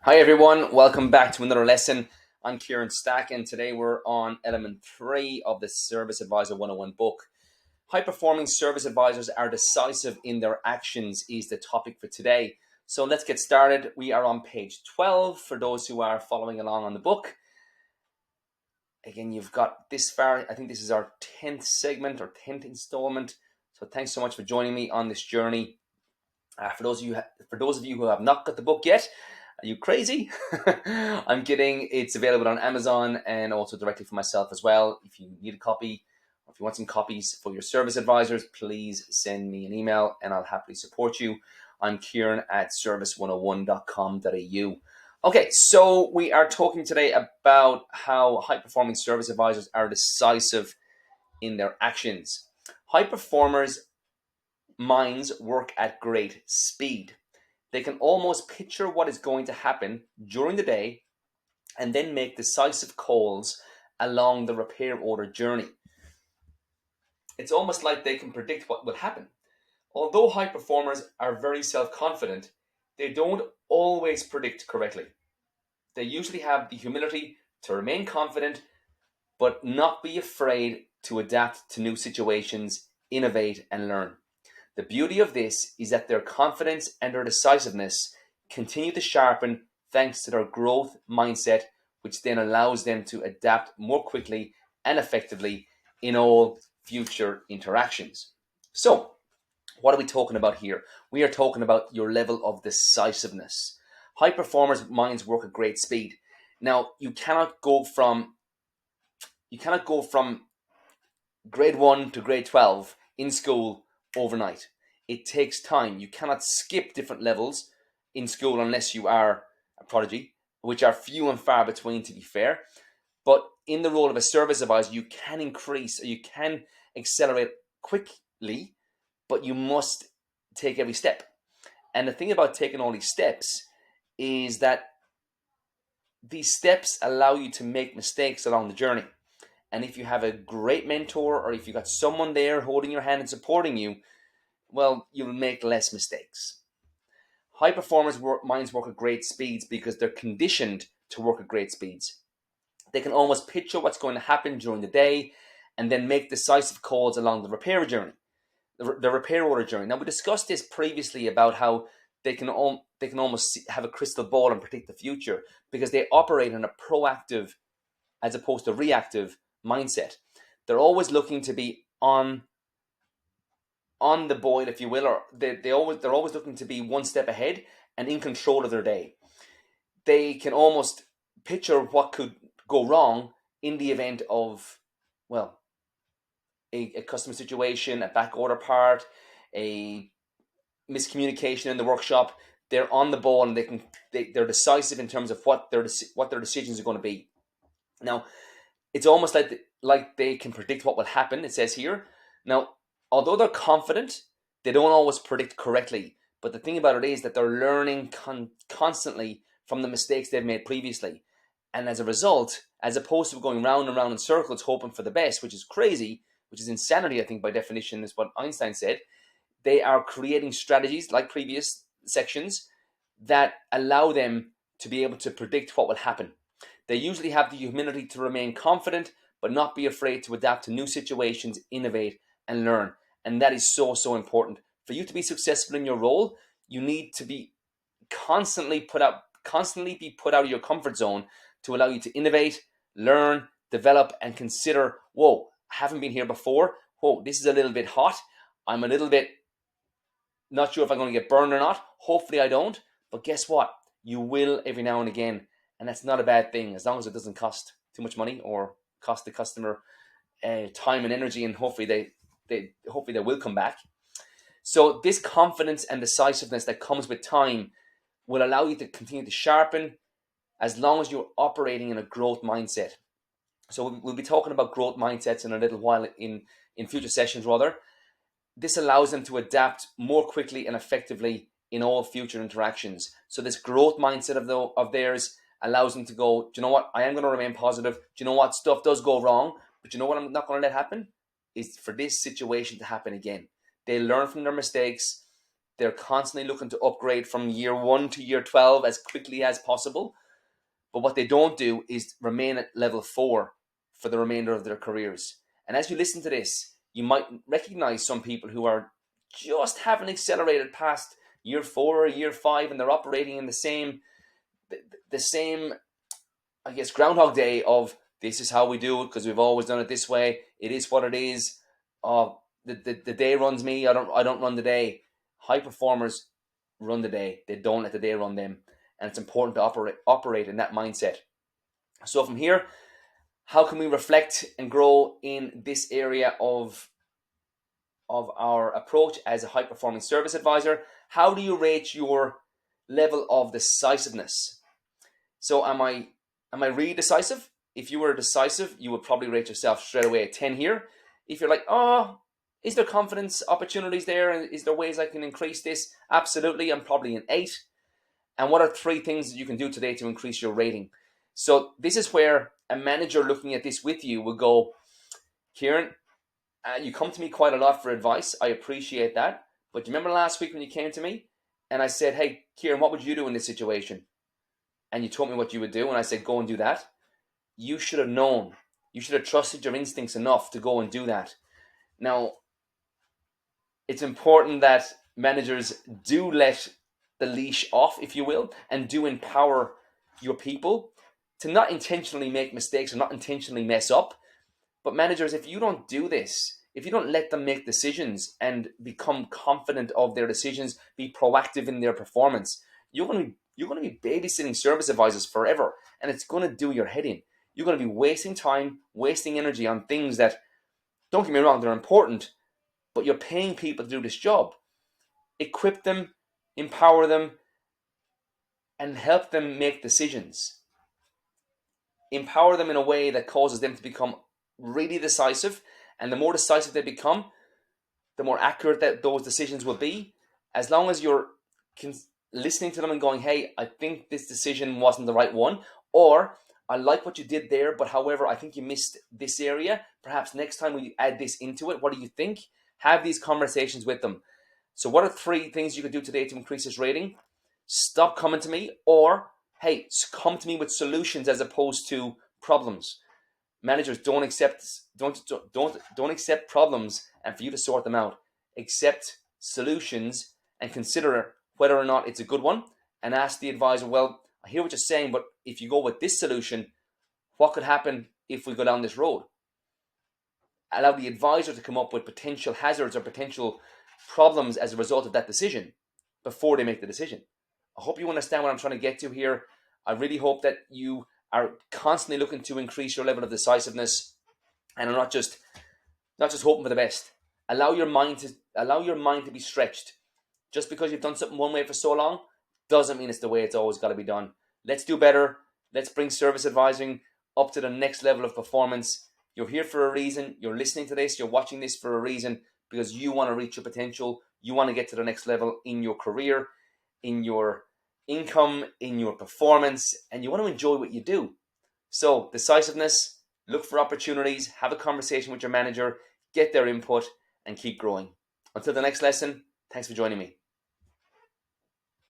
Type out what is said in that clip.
Hi everyone, welcome back to another lesson. I'm Kieran Stack and today we're on element 3 of the Service Advisor 101 book. High performing service advisors are decisive in their actions is the topic for today. So let's get started. We are on page 12 for those who are following along on the book. Again, you've got this far. I think this is our 10th segment or 10th installment. So thanks so much for joining me on this journey. For those of you who have not got the book yet, are you crazy? I'm kidding. It's available on Amazon and also directly for myself as well. If you need a copy, or if you want some copies for your service advisors, please send me an email and I'll happily support you. I'm Kieran at service101.com.au. Okay, so we are talking today about how high-performing service advisors are decisive in their actions. High performers' minds work at great speed. They can almost picture what is going to happen during the day and then make decisive calls along the repair order journey. It's almost like they can predict what will happen. Although high performers are very self-confident, they don't always predict correctly. They usually have the humility to remain confident, but not be afraid to adapt to new situations, innovate, and learn. The beauty of this is that their confidence and their decisiveness continue to sharpen thanks to their growth mindset, which then allows them to adapt more quickly and effectively in all future interactions. So, what are we talking about here? We are talking about your level of decisiveness. High performers' minds work at great speed. Now, you cannot go from grade 1 to grade 12 in school overnight. It takes time. You cannot skip different levels in school unless you are a prodigy, which are few and far between, to be fair. But in the role of a service advisor, you can increase or you can accelerate quickly, but you must take every step. And the thing about taking all these steps is that these steps allow you to make mistakes along the journey. And if you have a great mentor or if you've got someone there holding your hand and supporting you, well, you'll make less mistakes. High performers minds work at great speeds because they're conditioned to work at great speeds. They can almost picture what's going to happen during the day and then make decisive calls along the repair journey, the repair order journey. Now, we discussed this previously about how they can almost have a crystal ball and predict the future because they operate in a proactive as opposed to reactive mindset. They're always looking to be on the boil, if you will, or they're always looking to be one step ahead and in control of their day. They can almost picture what could go wrong in the event of, well, a customer situation, a back order part, a miscommunication in the workshop. They're on the ball and they're decisive in terms of what their decisions are going to be. Now, it's almost like they can predict what will happen. It says here. Now, although they're confident, they don't always predict correctly. But the thing about it is that they're learning constantly from the mistakes they've made previously. And as a result, as opposed to going round and round in circles hoping for the best, which is crazy, which is insanity, I think, by definition, is what Einstein said, they are creating strategies like previous sections that allow them to be able to predict what will happen. They usually have the humility to remain confident, but not be afraid to adapt to new situations, innovate, and learn. And that is so, so important. For you to be successful in your role, you need to be constantly be put out of your comfort zone to allow you to innovate, learn, develop, and consider, whoa, I haven't been here before. Whoa, this is a little bit hot. I'm a little bit not sure if I'm going to get burned or not. Hopefully I don't. But guess what? You will every now and again. And that's not a bad thing as long as it doesn't cost too much money or cost the customer time and energy. And hopefully they will come back. So this confidence and decisiveness that comes with time will allow you to continue to sharpen as long as you're operating in a growth mindset. So we'll be talking about growth mindsets in a little while in future sessions rather. This allows them to adapt more quickly and effectively in all future interactions. So this growth mindset of theirs allows them to go, do you know what? I am going to remain positive. Do you know what? Stuff does go wrong, but you know what I'm not going to let happen? Is for this situation to happen again. They learn from their mistakes. They're constantly looking to upgrade from year 1 to year 12 as quickly as possible. But what they don't do is remain at level 4 for the remainder of their careers. And as you listen to this, you might recognize some people who are just haven't accelerated past year 4 or year 5, and they're operating in the same, I guess, Groundhog Day of this is how we do it because we've always done it this way. It is what it is. The day runs me. I don't run the day. High performers run the day. They don't let the day run them, and it's important to operate in that mindset. So from here, how can we reflect and grow in this area of our approach as a high performing service advisor? How do you rate your level of decisiveness? So am I really decisive? If you were decisive, you would probably rate yourself straight away a 10 here. If you're like, oh, is there confidence opportunities there? And is there ways I can increase this? Absolutely, I'm probably an 8. And what are 3 things that you can do today to increase your rating? So this is where a manager looking at this with you will go, Kieran, you come to me quite a lot for advice. I appreciate that. But do you remember last week when you came to me and I said, hey, Kieran, what would you do in this situation? And you told me what you would do. And I said, go and do that. You should have known. You should have trusted your instincts enough to go and do that. Now, it's important that managers do let the leash off, if you will, and do empower your people to not intentionally make mistakes or not intentionally mess up. But managers, if you don't do this, if you don't let them make decisions and become confident of their decisions, be proactive in their performance, you're going to be babysitting service advisors forever, and it's going to do your head in. You're going to be wasting time, wasting energy on things that, don't get me wrong, they're important, but you're paying people to do this job. Equip them, empower them, and help them make decisions. Empower them in a way that causes them to become really decisive, and the more decisive they become, the more accurate that those decisions will be. As long as you're listening to them and going, hey, I think this decision wasn't the right one, or I like what you did there, but however, I think you missed this area. Perhaps next time we add this into it. What do you think? Have these conversations with them. So what are 3 things you could do today to increase this rating? Stop coming to me, or hey, come to me with solutions as opposed to problems. Managers don't accept problems and for you to sort them out. Accept solutions and consider whether or not it's a good one, and ask the advisor, well, I hear what you're saying, but if you go with this solution, what could happen if we go down this road? Allow the advisor to come up with potential hazards or potential problems as a result of that decision before they make the decision. I hope you understand what I'm trying to get to here. I really hope that you are constantly looking to increase your level of decisiveness and are not just hoping for the best. Allow your mind to be stretched. Just because you've done something one way for so long doesn't mean it's the way it's always got to be done. Let's do better. Let's bring service advising up to the next level of performance. You're here for a reason. You're listening to this. You're watching this for a reason, because you want to reach your potential. You want to get to the next level in your career, in your income, in your performance, and you want to enjoy what you do. So decisiveness, look for opportunities, have a conversation with your manager, get their input, and keep growing. Until the next lesson, thanks for joining me.